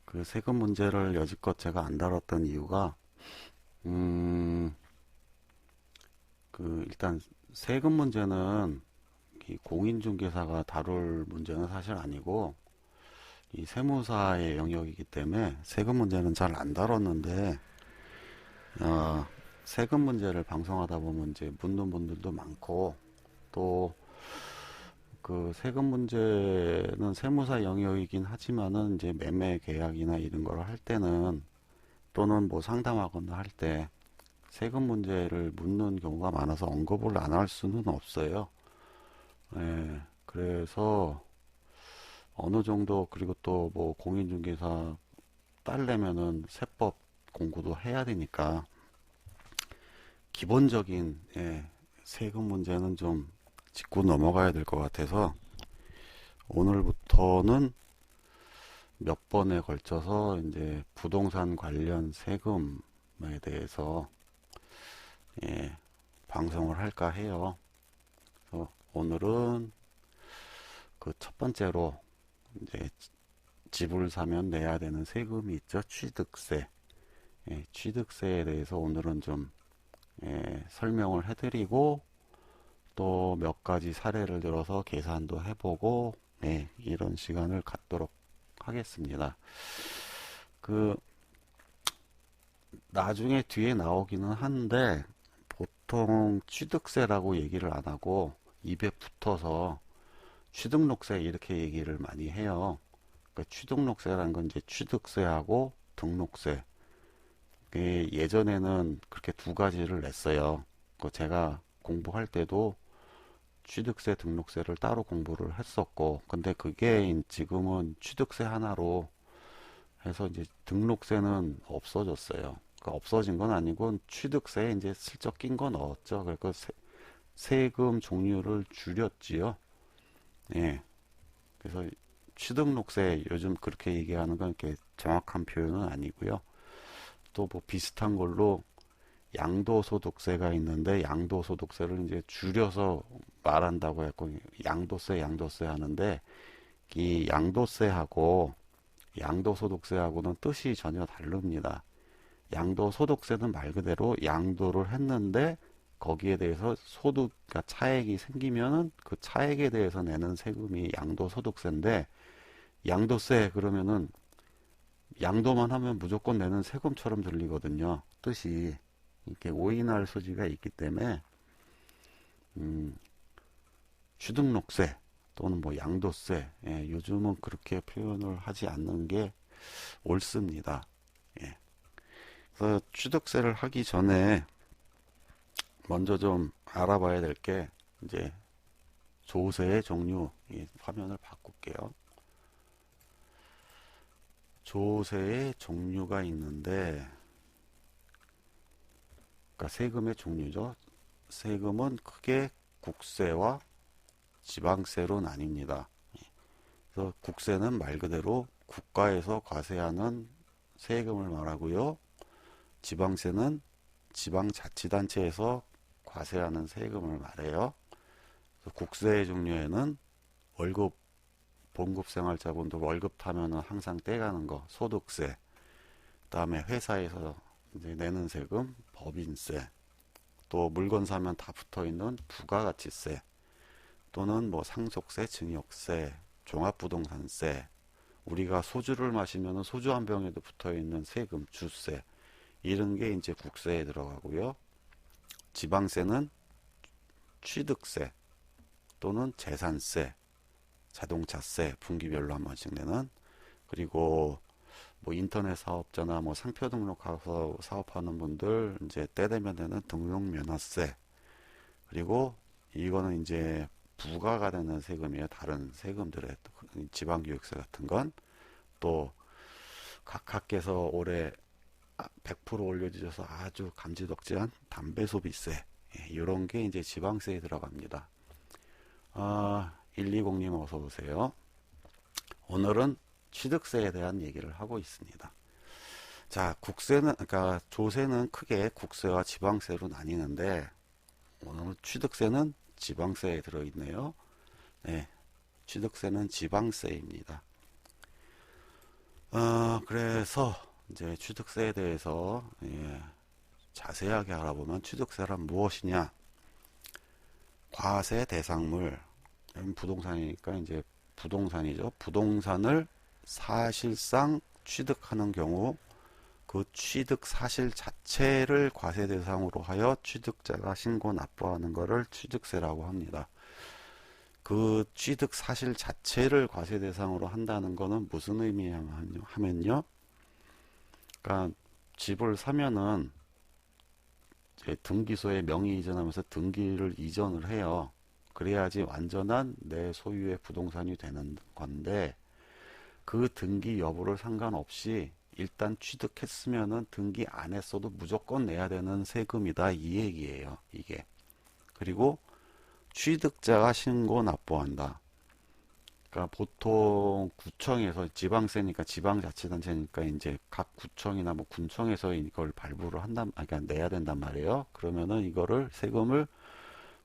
그 세금 문제를 여지껏 제가 안 다뤘던 이유가, 음, 일단 세금 문제는 이 공인중개사가 다룰 문제는 사실 아니고, 이 세무사의 영역이기 때문에 세금 문제는 잘 안 다뤘는데, 어, 세금 문제를 방송하다 보면 이제 묻는 분들도 많고, 또 그 세금 문제는 세무사 영역이긴 하지만은 이제 매매 계약이나 이런 걸 할 때는 또는 뭐 상담하거나 할 때 세금 문제를 묻는 경우가 많아서 언급을 안 할 수는 없어요. 예, 그래서 어느 정도 그리고 또 뭐 공인중개사 딸려면은 세법 공부도 해야 되니까 기본적인 세금 문제는 좀 짚고 넘어가야 될 것 같아서 오늘부터는 몇 번에 걸쳐서 이제 부동산 관련 세금에 대해서 예, 방송을 할까 해요. 그래서 오늘은 그 첫 번째로 이제 집을 사면 내야 되는 세금이 있죠. 취득세. 취득세에 대해서 오늘은 좀 설명을 해드리고 또 몇 가지 사례를 들어서 계산도 해보고 이런 시간을 갖도록 하겠습니다. 그 나중에 뒤에 나오기는 한데 보통 취득세라고 얘기를 안 하고 입에 붙어서 취등록세 이렇게 얘기를 많이 해요. 그러니까 취등록세라는 건 이제 취득세하고 등록세. 예전에는 그렇게 두 가지를 냈어요. 제가 공부할 때도 취득세, 등록세를 따로 공부를 했었고, 근데 그게 지금은 취득세 하나로 해서 이제 등록세는 없어졌어요. 그러니까 없어진 건 아니고 취득세에 이제 슬쩍 낀 거 넣었죠. 그러니까 세금 종류를 줄였지요. 예. 그래서 취등록세 요즘 그렇게 얘기하는 건 이렇게 정확한 표현은 아니고요. 또 뭐 비슷한 걸로 양도소득세가 있는데 양도소득세를 이제 줄여서 말한다고 했고 양도세 양도세 하는데 이 양도세하고 양도소득세하고는 뜻이 전혀 다릅니다. 양도소득세는 말 그대로 양도를 했는데 거기에 대해서 소득, 그러니까 차액이 생기면은 그 차액에 대해서 내는 세금이 양도소득세인데 양도세 그러면은 양도만 하면 무조건 내는 세금처럼 들리거든요. 뜻이 이렇게 오인할 소지가 있기 때문에 음, 취등록세 또는 뭐 양도세 요즘은 그렇게 표현을 하지 않는 게 옳습니다. 예. 그래서 취득세를 하기 전에 먼저 좀 알아봐야 될 게 이제 조세의 종류 화면을 바꿀게요. 조세의 종류가 있는데 그러니까 세금의 종류죠. 세금은 크게 국세와 지방세로 나뉩니다. 그래서 국세는 말 그대로 국가에서 과세하는 세금을 말하고요. 지방세는 지방자치단체에서 과세하는 세금을 말해요. 그래서 국세의 종류에는 월급, 봉급생활자분들 월급 타면은 항상 떼가는 거, 소득세, 그다음에 회사에서 이제 내는 세금, 법인세, 또 물건 사면 다 붙어 있는 부가가치세, 또는 뭐 상속세, 증여세, 종합부동산세, 우리가 소주를 마시면 소주 한 병에도 붙어 있는 세금, 주세, 이런 게 이제 국세에 들어가고요. 지방세는 취득세 또는 재산세, 자동차세, 분기별로 한 번씩 내는, 그리고 뭐 인터넷 사업자나 뭐 상표 등록해서 사업하는 분들 이제 때 되면 내는 등록면허세, 그리고 이거는 이제 부과가 되는 세금이에요. 다른 세금들의 지방교육세 같은 건 또 각하께서 올해 100% 올려주셔서 아주 감지덕지한 담배소비세 이런 게 이제 지방세에 들어갑니다. 120님 어서 오세요. 오늘은 취득세에 대한 얘기를 하고 있습니다. 자, 국세는 그러니까 조세는 크게 국세와 지방세로 나뉘는데 오늘 취득세는 지방세에 들어있네요. 네, 취득세는 지방세입니다. 그래서 이제 취득세에 대해서 자세하게 알아보면 취득세란 무엇이냐? 과세 대상물, 부동산이니까 이제 부동산이죠. 부동산을 사실상 취득하는 경우 그 취득 사실 자체를 과세 대상으로 하여 취득자가 신고 납부하는 것을 취득세라고 합니다. 그 취득 사실 자체를 과세 대상으로 한다는 것은 무슨 의미냐면요. 그러니까 집을 사면은 이제 등기소에 명의 이전하면서 등기를 이전을 해요. 그래야지 완전한 내 소유의 부동산이 되는 건데 그 등기 여부를 상관없이 일단 취득했으면은 등기 안 했어도 무조건 내야 되는 세금이다 이 얘기예요. 이게. 그리고 취득자가 신고 납부한다. 그러니까 보통 구청에서 지방세니까 지방자치단체니까 이제 각 구청이나 뭐 군청에서 이걸 발부를 그러니까 내야 된단 말이에요. 그러면은 이거를 세금을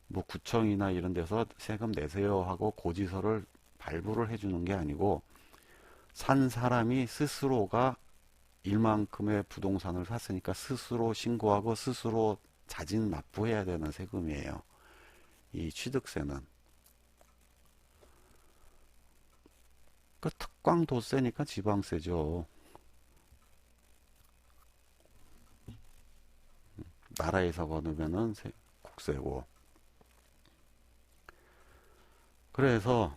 뭐 구청이나 이런 데서 세금 내세요 하고 고지서를 발부를 해주는 게 아니고 산 사람이 스스로가 일만큼의 부동산을 샀으니까 스스로 신고하고 스스로 자진 납부해야 되는 세금이에요. 이 취득세는. 그 특광도세니까 지방세죠. 나라에서 거두면은 국세고. 그래서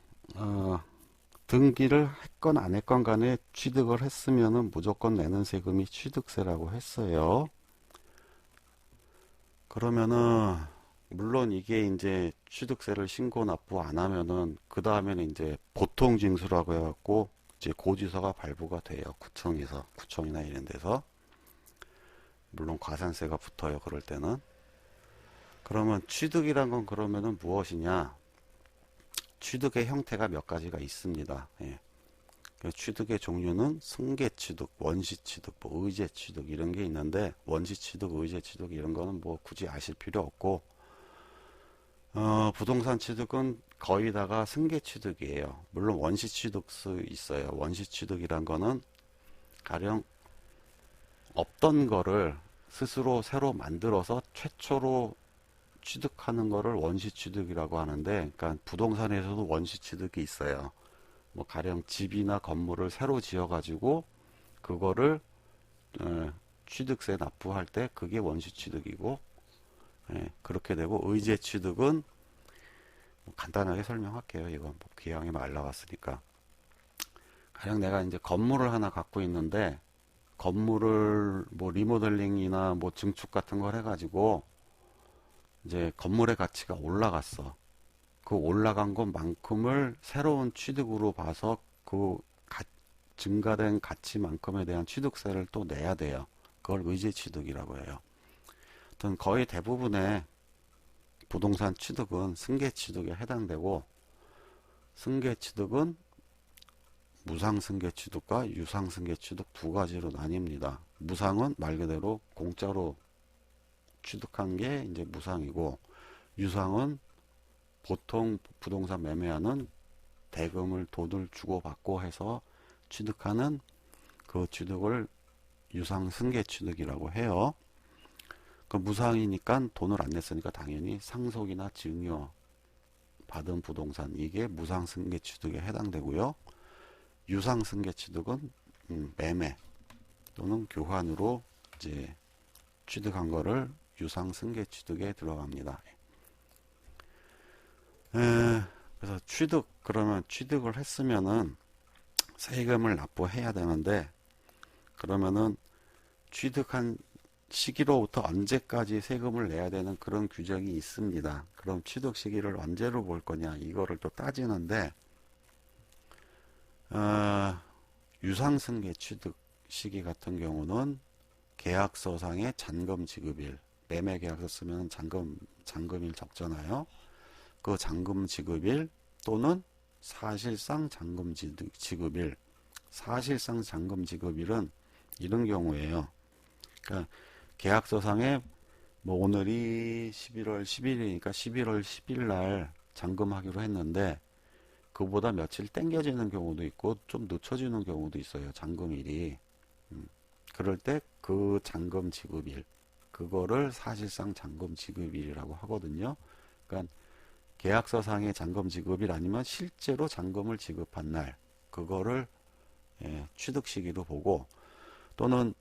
등기를 했건 안 했건 간에 취득을 했으면은 무조건 내는 세금이 취득세라고 했어요. 그러면은 물론 이게 이제 취득세를 신고 납부 안 하면은 그 다음에는 이제 보통징수라고 해갖고 이제 고지서가 발부가 돼요. 구청이나 이런 데서. 물론 과산세가 붙어요. 그럴 때는. 그러면 취득이란 건 그러면은 무엇이냐? 취득의 형태가 몇 가지가 있습니다. 예. 취득의 종류는 승계취득, 원시취득, 뭐 의제취득 이런 게 있는데 원시취득, 의제취득 이런 거는 뭐 굳이 아실 필요 없고 부동산 취득은 거의 다가 승계취득이에요. 물론 원시취득수 있어요. 원시취득이란 거는 가령 없던 거를 스스로 새로 만들어서 최초로 취득하는 거를 원시취득이라고 하는데, 그러니까 부동산에서도 원시취득이 있어요. 뭐 가령 집이나 건물을 새로 지어가지고 그거를 취득세 납부할 때 그게 원시취득이고, 그렇게 되고 의제취득은 뭐 간단하게 설명할게요. 이건 뭐 기왕에 말 나왔으니까. 가령 내가 이제 건물을 하나 갖고 있는데 건물을 뭐 리모델링이나 뭐 증축 같은 걸 해가지고 이제 건물의 가치가 올라갔어. 그 올라간 것만큼을 새로운 취득으로 봐서 그 증가된 가치만큼에 대한 취득세를 또 내야 돼요. 그걸 의제취득이라고 해요. 하여튼 거의 대부분의 부동산 취득은 승계취득에 해당되고 승계취득은 무상승계취득과 유상승계취득 두 가지로 나뉩니다. 무상은 말 그대로 공짜로 취득한 게 이제 무상이고 유상은 보통 부동산 매매하는 대금을 돈을 주고 받고 해서 취득하는 그 취득을 유상승계 취득이라고 해요. 그 무상이니까 돈을 안 냈으니까 당연히 상속이나 증여 받은 부동산 이게 무상승계 취득에 해당되고요. 유상승계 취득은 매매 또는 교환으로 이제 취득한 거를 유상승계 취득에 들어갑니다. 그래서 그러면 취득을 했으면은 세금을 납부해야 되는데, 그러면은 취득한 시기로부터 언제까지 세금을 내야 되는 그런 규정이 있습니다. 그럼 취득 시기를 언제로 볼 거냐, 이거를 또 따지는데, 유상승계 취득 시기 같은 경우는 계약서상의 잔금 지급일, 매매 계약서 쓰면 잔금일 적잖아요. 그 잔금 지급일 또는 사실상 잔금 지급일. 사실상 잔금 지급일은 이런 경우에요. 그러니까 계약서상에 뭐 오늘이 11월 10일이니까 11월 10일 날 잔금하기로 했는데 그보다 며칠 땡겨지는 경우도 있고 좀 늦춰지는 경우도 있어요. 잔금일이. 그럴 때 그 잔금 지급일, 그거를 사실상 잔금 지급일이라고 하거든요. 그러니까 계약서상의 잔금 지급일 아니면 실제로 잔금을 지급한 날, 그거를 취득 시기로 보고, 또는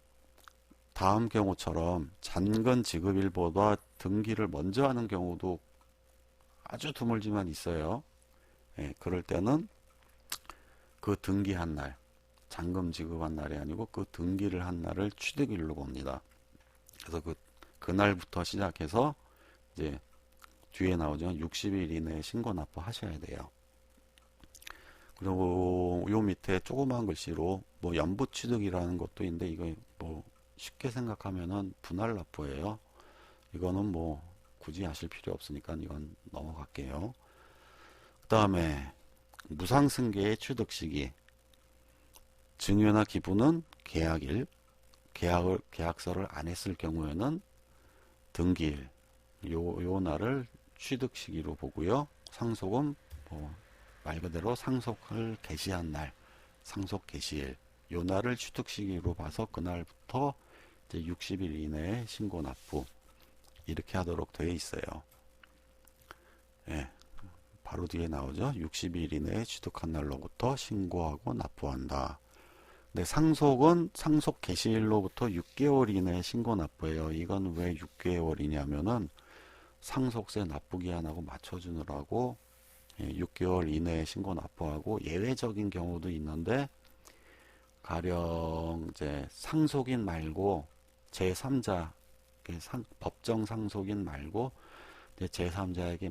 다음 경우처럼 잔금 지급일보다 등기를 먼저 하는 경우도 아주 드물지만 있어요. 그럴 때는 그 등기한 날, 잔금 지급한 날이 아니고 그 등기를 한 날을 취득일로 봅니다. 그래서 그날부터 시작해서 이제 뒤에 나오죠. 60일 이내에 신고 납부하셔야 돼요. 그리고 요 밑에 조그만 글씨로 뭐 연부 취득이라는 것도 있는데 이거 뭐 쉽게 생각하면은 분할 납부예요. 이거는 뭐 굳이 하실 필요 없으니까 이건 넘어갈게요. 그 다음에 무상승계의 취득 시기. 증여나 기부는 계약일, 계약서를 안 했을 경우에는 등기일, 요 날을 취득 시기로 보고요. 상속은 뭐 말 그대로 상속을 개시한 날, 상속 개시일, 요 날을 취득 시기로 봐서 그날부터 이제 60일 이내에 신고 납부 이렇게 하도록 되어 있어요. 예, 바로 뒤에 나오죠. 60일 이내에 취득한 날로부터 신고하고 납부한다. 네, 상속은 상속 개시일로부터 6개월 이내에 신고 납부해요. 이건 왜 6개월이냐면은 상속세 납부 기한하고 맞춰주느라고 6개월 이내에 신고 납부하고, 예외적인 경우도 있는데 가령 이제 상속인 말고 제3자, 법정 상속인 말고 이제 제3자에게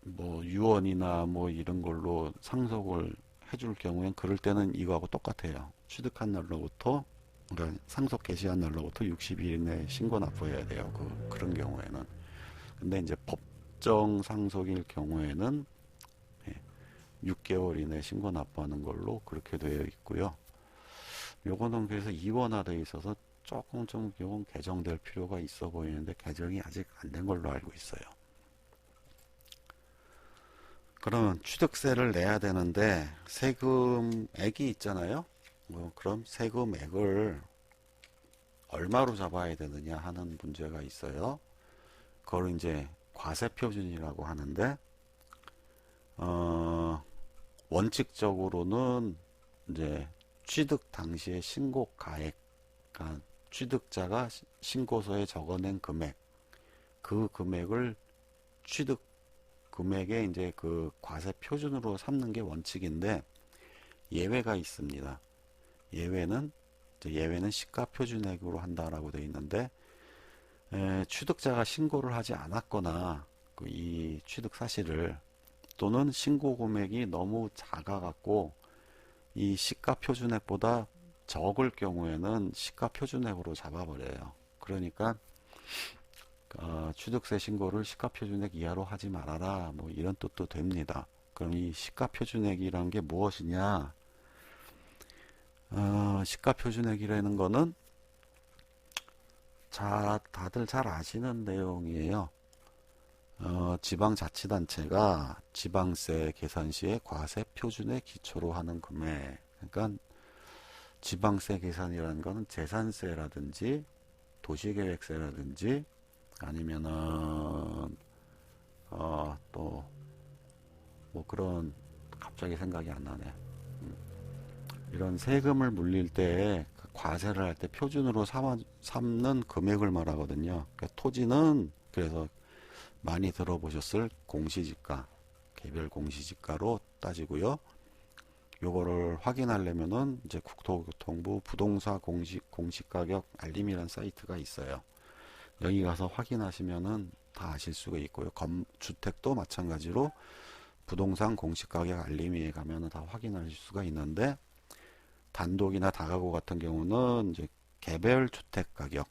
뭐 유언이나 뭐 이런 걸로 상속을 해줄 경우엔 그럴 때는 이거하고 똑같아요. 취득한 날로부터, 그러니까 상속 개시한 날로부터 60일 이내에 신고 납부해야 돼요. 그런 경우에는. 근데 이제 법정 상속일 경우에는 6개월 이내 신고 납부하는 걸로 그렇게 되어 있고요. 요거는 그래서 이원화되어 있어서 조금 좀 요건 개정될 필요가 있어 보이는데 개정이 아직 안 된 걸로 알고 있어요. 그러면 취득세를 내야 되는데 세금액이 있잖아요. 그럼 세금액을 얼마로 잡아야 되느냐 하는 문제가 있어요. 그걸 이제 과세표준이라고 하는데, 원칙적으로는 이제 취득 당시의 신고 가액, 그러니까 취득자가 신고서에 적어낸 금액, 그 금액을 취득 금액에 이제 그 과세 표준으로 삼는 게 원칙인데, 예외가 있습니다. 예외는 시가 표준액으로 한다라고 되어 있는데, 취득자가 신고를 하지 않았거나 이 취득 사실을, 또는 신고 금액이 너무 작아 갖고 이 시가 표준액보다 적을 경우에는 시가 표준액으로 잡아버려요. 그러니까 취득세 신고를 시가표준액 이하로 하지 말아라, 뭐 이런 뜻도 됩니다. 그럼 이 시가표준액이라는 게 무엇이냐? 시가표준액이라는 거는 다들 잘 아시는 내용이에요. 지방자치단체가 지방세 계산 시에 과세 표준에 기초로 하는 금액. 그러니까 지방세 계산이라는 거는 재산세라든지 도시계획세라든지 아니면은 또 뭐 그런, 갑자기 생각이 안 나네. 이런 세금을 물릴 때 과세를 할 때 표준으로 삼는 금액을 말하거든요. 그러니까 토지는 그래서 많이 들어보셨을 공시지가, 개별 공시지가로 따지고요. 요거를 확인하려면은 이제 국토교통부 부동산 공시가격 알림이란 사이트가 있어요. 여기 가서 확인하시면은 다 아실 수가 있고요. 주택도 마찬가지로 부동산 공시가격 알림에 가면은 다 확인하실 수가 있는데, 단독이나 다가구 같은 경우는 이제 개별 주택 가격,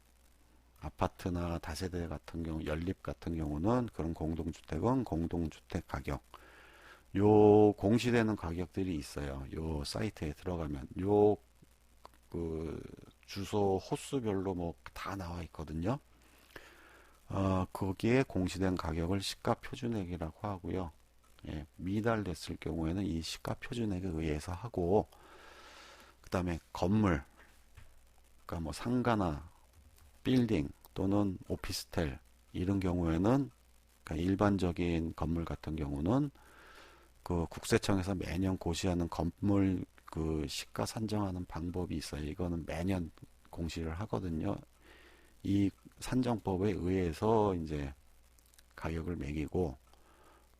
아파트나 다세대 같은 경우, 연립 같은 경우는 그런 공동주택은 공동주택 가격, 요 공시되는 가격들이 있어요. 요 사이트에 들어가면 그 주소 호수별로 뭐 다 나와 있거든요. 거기에 공시된 가격을 시가 표준액이라고 하고요. 예, 미달됐을 경우에는 이 시가 표준액에 의해서 하고, 그 다음에 건물, 그러니까 뭐 상가나 빌딩 또는 오피스텔 이런 경우에는, 그러니까 일반적인 건물 같은 경우는 그 국세청에서 매년 고시하는 건물 그 시가 산정하는 방법이 있어요. 이거는 매년 공시를 하거든요. 이 산정법에 의해서 이제 가격을 매기고,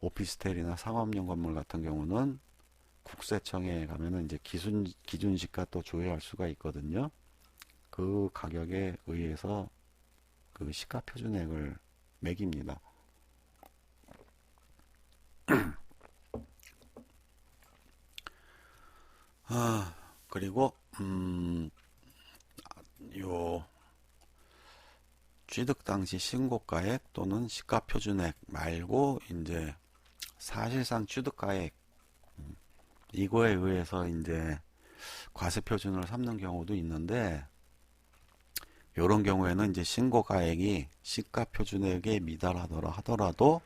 오피스텔이나 상업용 건물 같은 경우는 국세청에 가면은 이제 기준 시가 또 조회할 수가 있거든요. 그 가격에 의해서 그 시가 표준액을 매깁니다. 그리고 요 취득 당시 신고가액 또는 시가 표준액 말고 이제 사실상 취득가액, 이거에 의해서 이제 과세 표준을 삼는 경우도 있는데, 이런 경우에는 이제 신고가액이 시가 표준액에 미달하더라 하더라도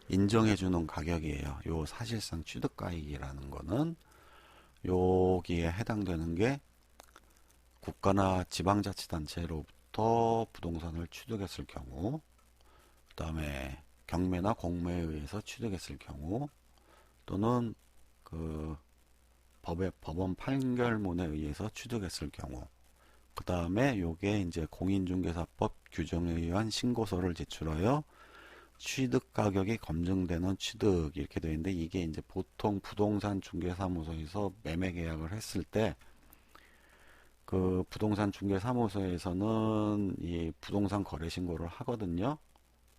인정해주는 가격이에요. 요 사실상 취득가액이라는 거는 여기에 해당되는 게 국가나 지방자치단체로부터 부동산을 취득했을 경우, 그 다음에 경매나 공매에 의해서 취득했을 경우, 또는 그 법원 판결문에 의해서 취득했을 경우, 그 다음에 요게 이제 공인중개사법 규정에 의한 신고서를 제출하여 취득 가격이 검증되는 취득, 이렇게 되어 있는데, 이게 이제 보통 부동산 중개사무소에서 매매 계약을 했을 때 그 부동산 중개사무소에서는 이 부동산 거래 신고를 하거든요.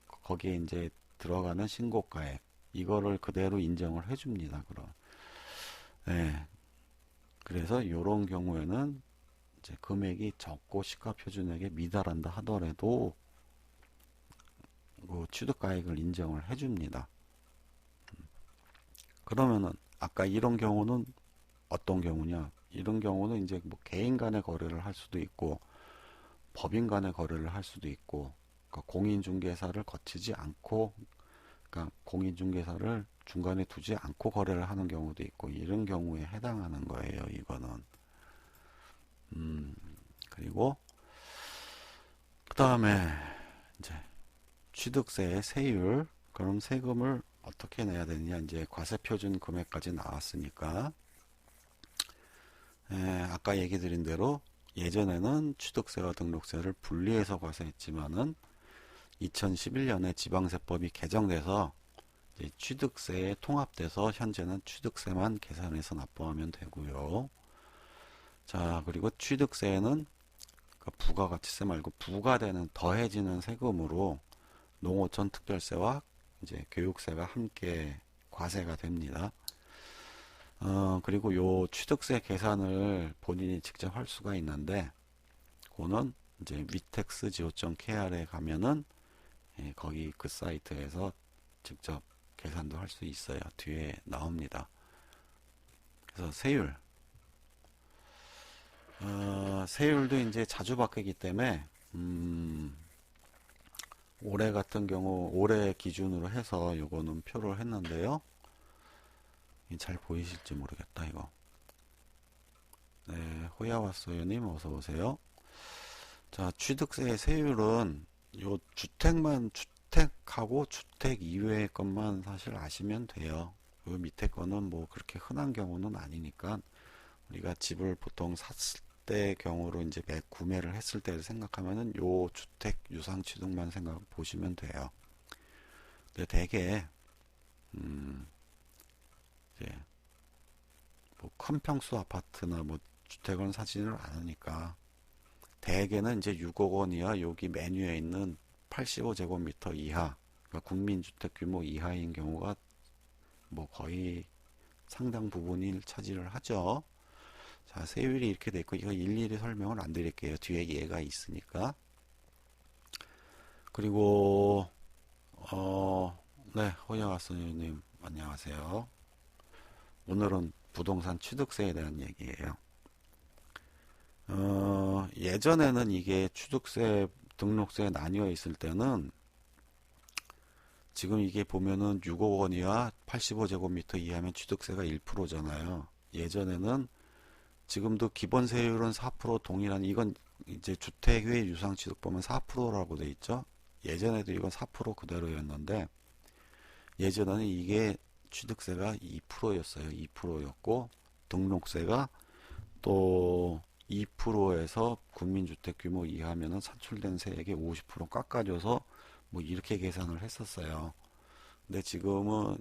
거기에 이제 들어가는 신고가액, 이거를 그대로 인정을 해줍니다. 그럼. 네. 그래서 이런 경우에는 이제 금액이 적고 시가 표준액에 미달한다 하더라도 그 취득가액을 인정을 해줍니다. 그러면은 아까 이런 경우는 어떤 경우냐? 이런 경우는 이제 뭐 개인 간의 거래를 할 수도 있고 법인 간의 거래를 할 수도 있고, 그러니까 공인중개사를 거치지 않고, 그러니까 공인중개사를 중간에 두지 않고 거래를 하는 경우도 있고, 이런 경우에 해당하는 거예요. 이거는. 그리고 그 다음에 이제 취득세의 세율, 그럼 세금을 어떻게 내야 되느냐? 이제 과세표준 금액까지 나왔으니까, 아까 얘기 드린 대로 예전에는 취득세와 등록세를 분리해서 과세했지만은 2011년에 지방세법이 개정돼서 이제 취득세에 통합돼서 현재는 취득세만 계산해서 납부하면 되고요. 자, 그리고 취득세에는 그 부가가치세 말고 부과되는 더해지는 세금으로 농어촌 특별세와 이제 교육세가 함께 과세가 됩니다. 그리고 요 취득세 계산을 본인이 직접 할 수가 있는데, 그거는 이제 위텍스 go.kr에 가면은 거기 그 사이트에서 직접 계산도 할 수 있어요. 뒤에 나옵니다. 그래서 세율, 세율도 이제 자주 바뀌기 때문에 올해 같은 경우 올해 기준으로 해서 요거는 표를 했는데요. 잘 보이실지 모르겠다 이거. 네, 호야와소유님 어서 오세요. 자, 취득세의 세율은 요 주택하고 주택 이외의 것만 사실 아시면 돼요. 요 밑에 거는 뭐 그렇게 흔한 경우는 아니니까, 우리가 집을 보통 샀을 때 경우로 이제 구매를 했을 때를 생각하면은 요 주택 유상 취득만 생각 보시면 돼요. 근데 대개 이제 뭐 큰 평수 아파트나 뭐 주택은 사지를 않으니까 대개는 이제 6억 원 이하, 여기 메뉴에 있는 85제곱미터 이하, 그러니까 국민주택 규모 이하인 경우가 뭐 거의 상당 부분을 차지를 하죠. 자, 세율이 이렇게 돼 있고, 이거 일일이 설명을 안 드릴게요. 뒤에 예가 있으니까. 그리고 네, 호야와스님 안녕하세요. 오늘은 부동산 취득세에 대한 얘기예요. 예전에는 이게 취득세, 등록세 나뉘어 있을 때는 지금 이게 보면은 6억 원 이하 85제곱미터 이하면 취득세가 1%잖아요. 예전에는 지금도 기본 세율은 4% 동일한 이건 이제 주택의 유상취득보면 4%라고 돼 있죠. 예전에도 이건 4% 그대로였는데 예전에는 이게 취득세가 2%였어요. 2%였고 등록세가 또 2%에서 국민주택 규모 이하면은 산출된 세액의 50% 깎아줘서 뭐 이렇게 계산을 했었어요. 근데 지금은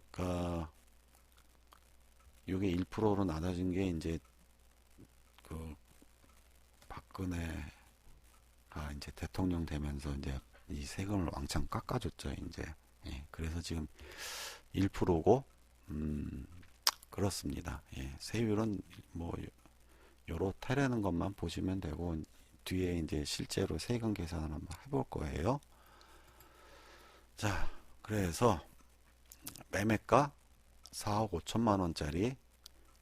이게 1%로 낮아진 게 이제 그 박근혜가 이제 대통령 되면서 이제 이 세금을 왕창 깎아줬죠. 이제 예, 그래서 지금 1%고 그렇습니다. 예, 세율은 뭐 요렇다라는 것만 보시면 되고 뒤에 이제 실제로 세금 계산을 한번 해볼 거예요. 자, 그래서 매매가 4억 5천만 원짜리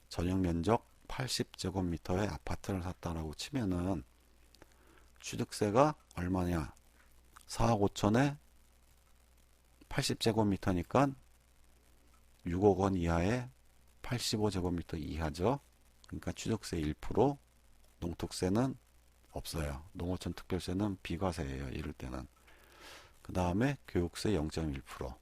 전용 면적 80제곱미터의 아파트를 샀다라고 치면은 취득세가 얼마냐? 4억 5천에 80제곱미터니까 6억 원 이하의 85제곱미터 이하죠. 그러니까 취득세 1%, 농특세는 없어요. 농어촌 특별세는 비과세예요. 이럴 때는. 그 다음에 교육세 0.1%.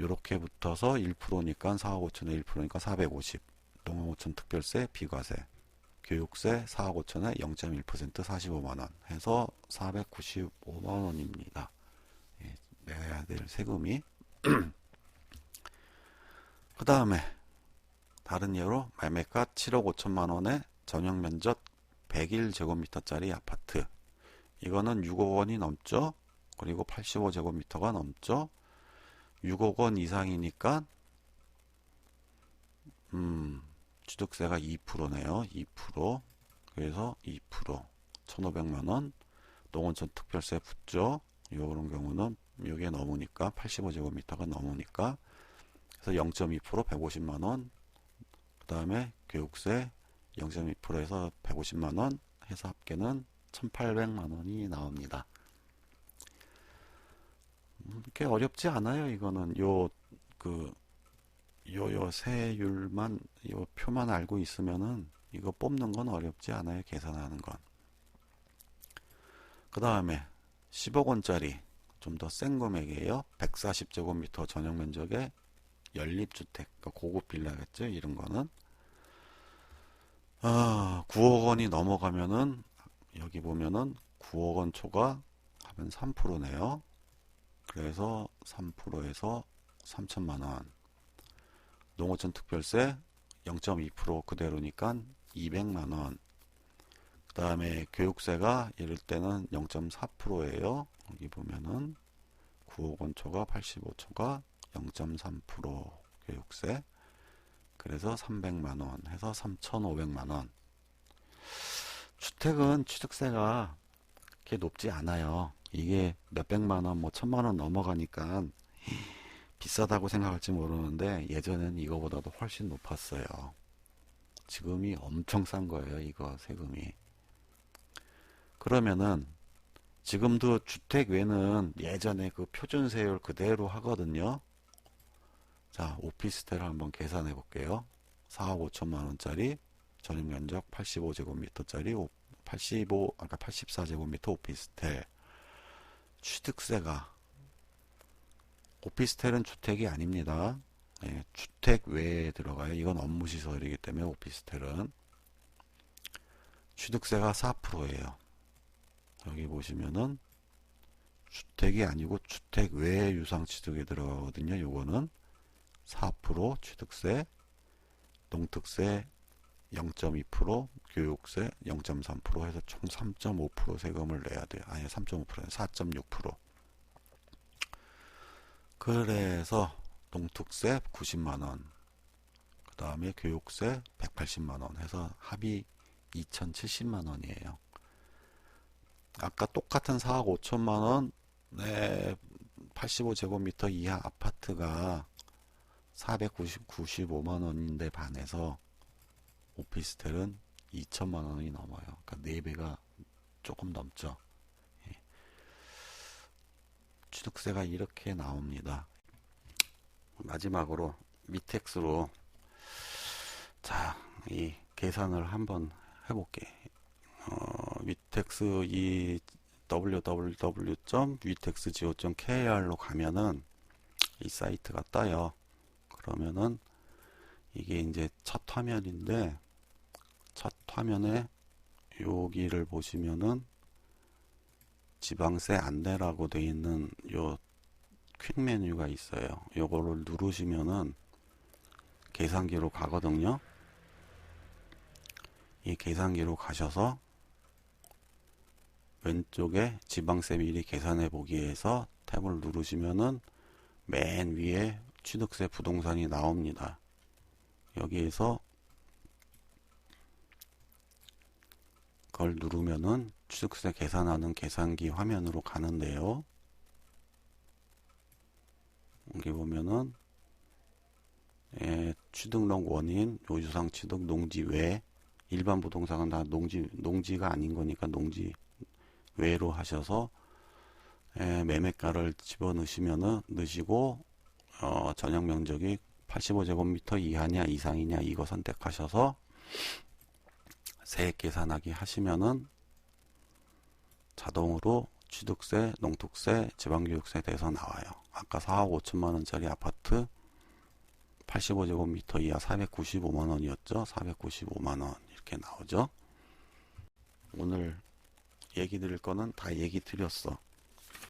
요렇게 붙어서 1%니까 4억 5천에 1%니까 450. 농어촌 특별세 비과세. 교육세 4억 5천에 0.1% 45만 원 해서 495만 원입니다. 예, 내야 될 세금이. 그 다음에 다른 예로 매매가 7억 5천만 원에 전용 면적 101제곱미터짜리 아파트. 이거는 6억 원이 넘죠. 그리고 85제곱미터가 넘죠. 6억 원 이상이니까 취득세가 2%네요. 2%. 그래서 2%. 1,500만 원. 농어촌 특별세 붙죠. 이런 경우는 이게 넘으니까 85제곱미터가 넘으니까 그래서 0.2% 150만 원. 그 다음에 교육세 0.2%에서 150만 원 해서 합계는 1,800만 원이 나옵니다. 이렇게 어렵지 않아요. 이거는 요 세율만 요 표만 알고 있으면은 이거 뽑는 건 어렵지 않아요. 계산하는 건. 그 다음에 10억 원짜리 좀 더 센 금액이에요. 140제곱미터 전용 면적의 연립주택, 그러니까 고급 빌라겠죠. 이런 거는 9억 원이 넘어가면은 여기 보면은 9억 원 초과 하면 3%네요. 그래서 3%에서 3천만 원. 농어촌 특별세 0.2% 그대로니까 200만 원. 그 다음에 교육세가 이럴 때는 0.4%예요. 여기 보면은 9억 원 초과 85초과 0.3% 교육세. 그래서 300만 원 해서 3,500만 원. 주택은 취득세가 그렇게 높지 않아요. 이게 몇백만 원, 뭐 천만 원 넘어가니까 비싸다고 생각할지 모르는데 예전엔 이거보다도 훨씬 높았어요. 지금이 엄청 싼 거예요. 이거 세금이. 그러면은 지금도 주택 외는 예전에 그 표준세율 그대로 하거든요. 자, 오피스텔을 한번 계산해 볼게요. 4억 5천만 원짜리 전용 면적 85제곱미터짜리 84제곱미터 오피스텔. 취득세가 오피스텔은 주택이 아닙니다. 예, 주택 외에 들어가요. 이건 업무시설이기 때문에 오피스텔은 취득세가 4%예요. 여기 보시면은 주택이 아니고 주택 외에 유상취득에 들어가거든요. 요거는 4% 취득세, 농특세 0.2%, 교육세 0.3% 해서 총 3.5% 세금을 내야 돼요. 아니 3.5%, 4.6%. 그래서 농특세 90만 원, 그 다음에 교육세 180만 원 해서 합이 2,070만 원이에요. 아까 똑같은 4억 5천만 원, 네, 85제곱미터 이하 아파트가 495만 원인데 반해서 오피스텔은 2천만 원이 넘어요. 그러니까 4배가 조금 넘죠. 취득세가 이렇게 나옵니다. 마지막으로 미텍스로 자, 이 계산을 한번 해볼게. 위텍스 이 www.witexgo.kr로 가면은 이 사이트가 떠요. 그러면은 이게 이제 첫 화면인데, 첫 화면에 여기를 보시면은 지방세 안내라고 되어 있는 요 퀵 메뉴가 있어요. 요거를 누르시면은 계산기로 가거든요. 이 계산기로 가셔서 왼쪽에 지방세 미리 계산해 보기에서 탭을 누르시면은 맨 위에 취득세 부동산이 나옵니다. 여기에서 그걸 누르면은 취득세 계산하는 계산기 화면으로 가는데요. 여기 보면은 취득록 원인, 요주상 취득, 농지 외, 일반 부동산은 다 농지가 아닌 거니까 농지 외로 하셔서 매매가를 집어넣으시면은 넣으시고 전용 면적이 85제곱미터 이하냐 이상이냐 이거 선택하셔서 세액 계산하기 하시면은 자동으로 취득세, 농특세, 지방교육세 대해서 나와요. 아까 4억 5천만 원짜리 아파트 85제곱미터 이하 495만 원이었죠. 495만 원 이렇게 나오죠. 오늘 얘기 드릴 거는 다 얘기 드렸어.